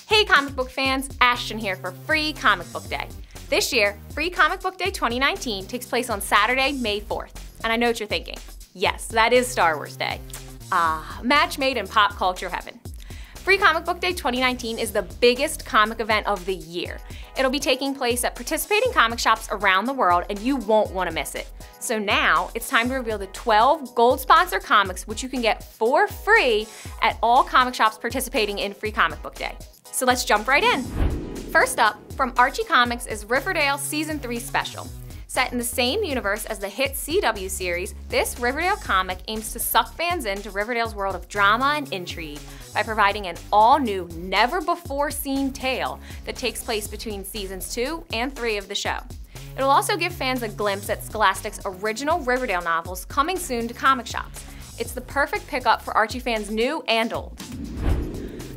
Hey comic book fans, Ashton here for Free Comic Book Day. This year, Free Comic Book Day 2019 takes place on Saturday, May 4th. And I know what you're thinking. Yes, that is Star Wars Day. Match made in pop culture heaven. Free Comic Book Day 2019 is the biggest comic event of the year. It'll be taking place at participating comic shops around the world and you won't want to miss it. So now, it's time to reveal the 12 gold sponsor comics which you can get for free at all comic shops participating in Free Comic Book Day. So let's jump right in. First up, from Archie Comics is Riverdale Season 3 Special. Set in the same universe as the hit CW series, this Riverdale comic aims to suck fans into Riverdale's world of drama and intrigue by providing an all-new, never-before-seen tale that takes place between seasons 2 and 3 of the show. It'll also give fans a glimpse at Scholastic's original Riverdale novels coming soon to comic shops. It's the perfect pickup for Archie fans new and old.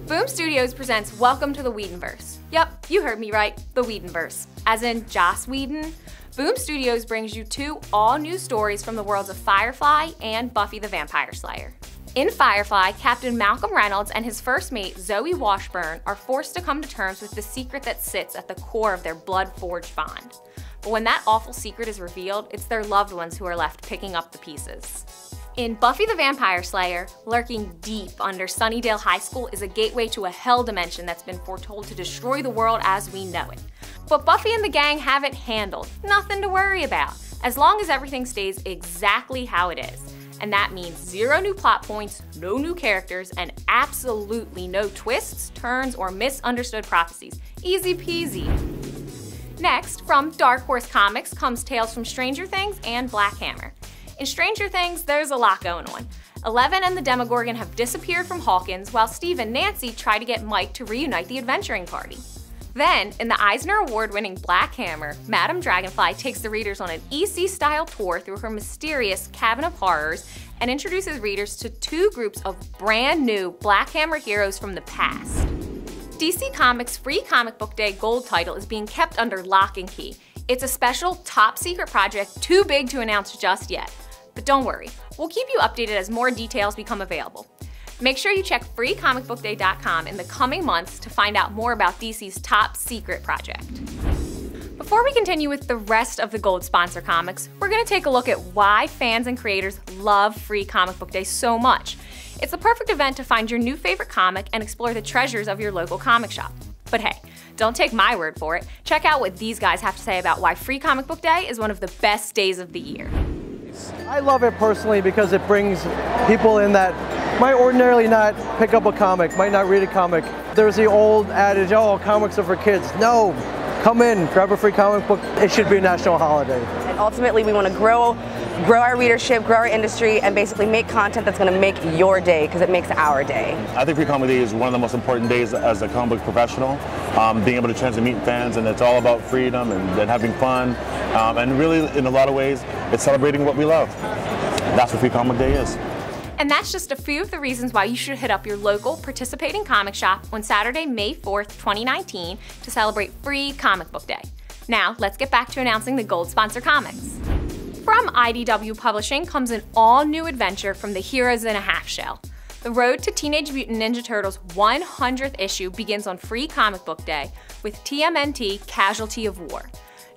Boom Studios presents Welcome to the Whedonverse. Yep, you heard me right, the Whedonverse, as in Joss Whedon. Boom Studios brings you 2 all-new stories from the worlds of Firefly and Buffy the Vampire Slayer. In Firefly, Captain Malcolm Reynolds and his first mate, Zoe Washburn, are forced to come to terms with the secret that sits at the core of their blood-forged bond. But when that awful secret is revealed, it's their loved ones who are left picking up the pieces. In Buffy the Vampire Slayer, lurking deep under Sunnydale High School is a gateway to a hell dimension that's been foretold to destroy the world as we know it. But Buffy and the gang have it handled, nothing to worry about, as long as everything stays exactly how it is. And that means 0 new plot points, no new characters, and absolutely no twists, turns, or misunderstood prophecies. Easy peasy. Next, from Dark Horse Comics comes Tales from Stranger Things and Black Hammer. In Stranger Things, there's a lot going on. Eleven and the Demogorgon have disappeared from Hawkins, while Steve and Nancy try to get Mike to reunite the adventuring party. Then, in the Eisner Award-winning Black Hammer, Madame Dragonfly takes the readers on an EC-style tour through her mysterious Cabinet of Horrors and introduces readers to 2 groups of brand new Black Hammer heroes from the past. DC Comics' Free Comic Book Day Gold title is being kept under lock and key. It's a special, top-secret project too big to announce just yet. But don't worry, we'll keep you updated as more details become available. Make sure you check freecomicbookday.com in the coming months to find out more about DC's top secret project. Before we continue with the rest of the gold sponsor comics, we're going to take a look at why fans and creators love Free Comic Book Day so much. It's the perfect event to find your new favorite comic and explore the treasures of your local comic shop. But hey, don't take my word for it. Check out what these guys have to say about why Free Comic Book Day is one of the best days of the year. I love it personally because it brings people in that might ordinarily not pick up a comic, might not read a comic. There's the old adage, oh, comics are for kids. No, come in, grab a free comic book. It should be a national holiday. And ultimately, we want to grow our readership, grow our industry, and basically make content that's going to make your day, because it makes our day. I think Free Comic Day is one of the most important days as a comic book professional. Being able to chance to meet fans, and it's all about freedom and having fun. And really, in a lot of ways, it's celebrating what we love. That's what Free Comic Day is. And that's just a few of the reasons why you should hit up your local participating comic shop on Saturday, May 4th, 2019 to celebrate Free Comic Book Day. Now, let's get back to announcing the gold sponsor comics. From IDW Publishing comes an all-new adventure from the Heroes in a Half Shell. The road to Teenage Mutant Ninja Turtles' 100th issue begins on Free Comic Book Day with TMNT Casualty of War.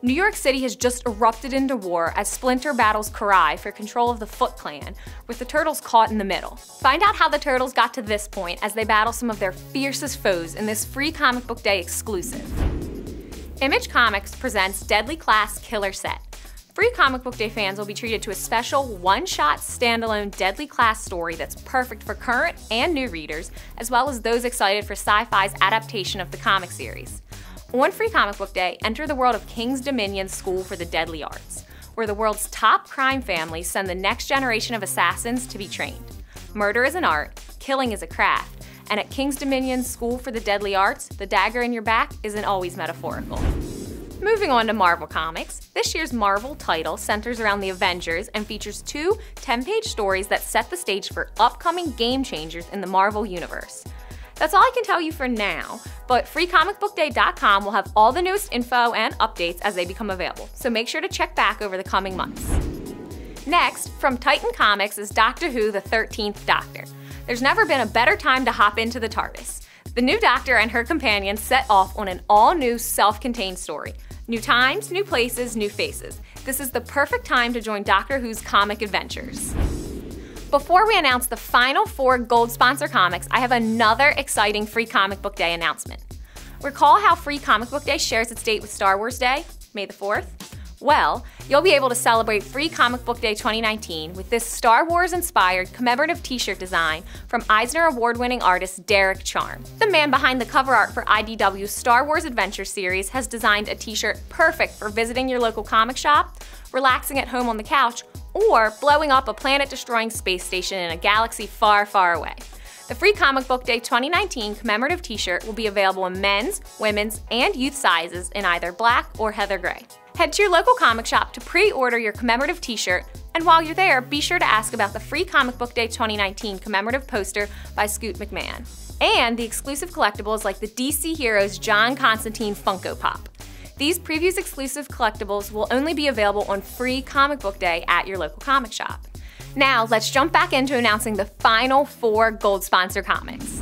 New York City has just erupted into war as Splinter battles Karai for control of the Foot Clan, with the Turtles caught in the middle. Find out how the Turtles got to this point as they battle some of their fiercest foes in this Free Comic Book Day exclusive. Image Comics presents Deadly Class Killer Set. Free Comic Book Day fans will be treated to a special one-shot standalone Deadly Class story that's perfect for current and new readers, as well as those excited for sci-fi's adaptation of the comic series. On Free Comic Book Day, enter the world of King's Dominion's School for the Deadly Arts, where the world's top crime families send the next generation of assassins to be trained. Murder is an art, killing is a craft, and at King's Dominion's School for the Deadly Arts, the dagger in your back isn't always metaphorical. Moving on to Marvel Comics, this year's Marvel title centers around the Avengers and features 2 10-page stories that set the stage for upcoming game changers in the Marvel Universe. That's all I can tell you for now, but freecomicbookday.com will have all the newest info and updates as they become available, so make sure to check back over the coming months. Next, from Titan Comics is Doctor Who: The 13th Doctor. There's never been a better time to hop into the TARDIS. The The new doctor and her companion set off on an all-new self-contained story. New times, new places, new faces. This is the perfect time to join Doctor Who's comic adventures. Before we announce the final 4 Gold sponsor comics, I have another exciting Free Comic Book Day announcement. Recall how Free Comic Book Day shares its date with Star Wars Day, May the 4th? Well, you'll be able to celebrate Free Comic Book Day 2019 with this Star Wars-inspired commemorative t-shirt design from Eisner Award-winning artist Derek Charm. The man behind the cover art for IDW's Star Wars Adventure series has designed a t-shirt perfect for visiting your local comic shop, relaxing at home on the couch, or blowing up a planet-destroying space station in a galaxy far, far away. The Free Comic Book Day 2019 commemorative t-shirt will be available in men's, women's, and youth sizes in either black or heather gray. Head to your local comic shop to pre-order your commemorative t-shirt, and while you're there, be sure to ask about the Free Comic Book Day 2019 commemorative poster by Scoot McMahon, and the exclusive collectibles like the DC Heroes John Constantine Funko Pop. These previews exclusive collectibles will only be available on Free Comic Book Day at your local comic shop. Now, let's jump back into announcing the final 4 Gold sponsor comics.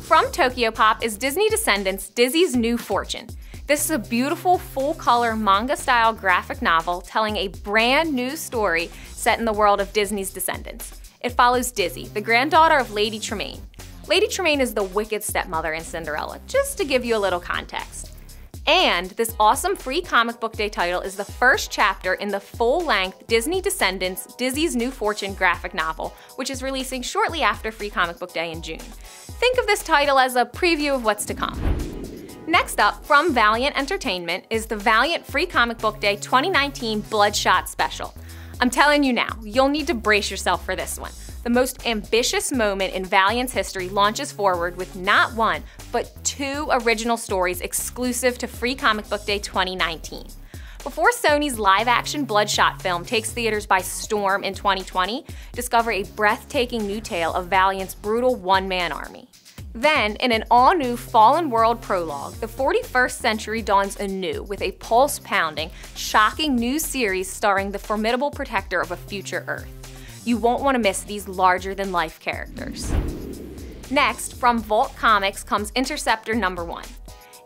From Tokyo Pop is Disney Descendants: Dizzy's New Fortune. This is a beautiful, full-color, manga-style graphic novel telling a brand new story set in the world of Disney's Descendants. It follows Dizzy, the granddaughter of Lady Tremaine. Lady Tremaine is the wicked stepmother in Cinderella, just to give you a little context. And this awesome Free Comic Book Day title is the first chapter in the full-length Disney Descendants: Dizzy's New Fortune graphic novel, which is releasing shortly after Free Comic Book Day in June. Think of this title as a preview of what's to come. Next up, from Valiant Entertainment, is the Valiant Free Comic Book Day 2019 Bloodshot Special. I'm telling you now, you'll need to brace yourself for this one. The most ambitious moment in Valiant's history launches forward with not 1, but 2 original stories exclusive to Free Comic Book Day 2019. Before Sony's live-action Bloodshot film takes theaters by storm in 2020, discover a breathtaking new tale of Valiant's brutal one-man army. Then, in an all-new Fallen World prologue, the 41st century dawns anew with a pulse-pounding, shocking new series starring the formidable protector of a future Earth. You won't want to miss these larger-than-life characters. Next, from Vault Comics comes Interceptor #1.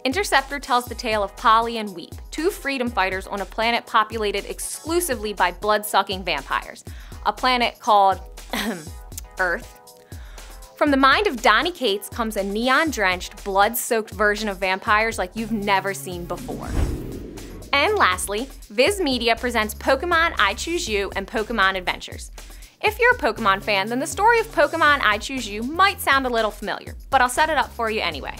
Interceptor tells the tale of Polly and Weep, 2 freedom fighters on a planet populated exclusively by blood-sucking vampires, a planet called Earth. From the mind of Donny Cates comes a neon-drenched, blood-soaked version of vampires like you've never seen before. And lastly, Viz Media presents Pokémon I Choose You and Pokémon Adventures. If you're a Pokémon fan, then the story of Pokémon I Choose You might sound a little familiar, but I'll set it up for you anyway.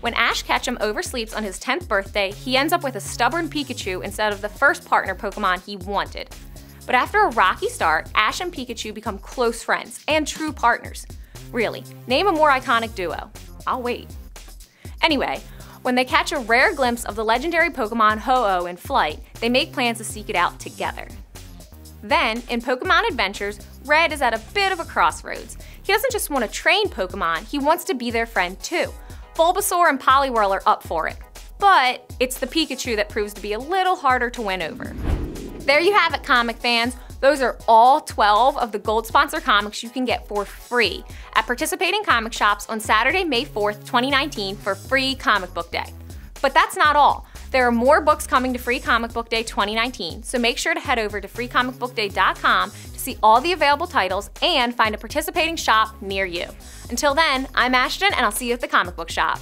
When Ash Ketchum oversleeps on his 10th birthday, he ends up with a stubborn Pikachu instead of the first partner Pokémon he wanted. But after a rocky start, Ash and Pikachu become close friends and true partners. Really, name a more iconic duo. I'll wait. Anyway, when they catch a rare glimpse of the legendary Pokemon Ho-Oh in flight, they make plans to seek it out together. Then, in Pokemon Adventures, Red is at a bit of a crossroads. He doesn't just want to train Pokemon, he wants to be their friend too. Bulbasaur and Poliwhirl are up for it. But it's the Pikachu that proves to be a little harder to win over. There you have it, comic fans. Those are all 12 of the Gold sponsor comics you can get for free at participating comic shops on Saturday, May 4th, 2019 for Free Comic Book Day. But that's not all. There are more books coming to Free Comic Book Day 2019, so make sure to head over to freecomicbookday.com to see all the available titles and find a participating shop near you. Until then, I'm Ashton, and I'll see you at the comic book shop.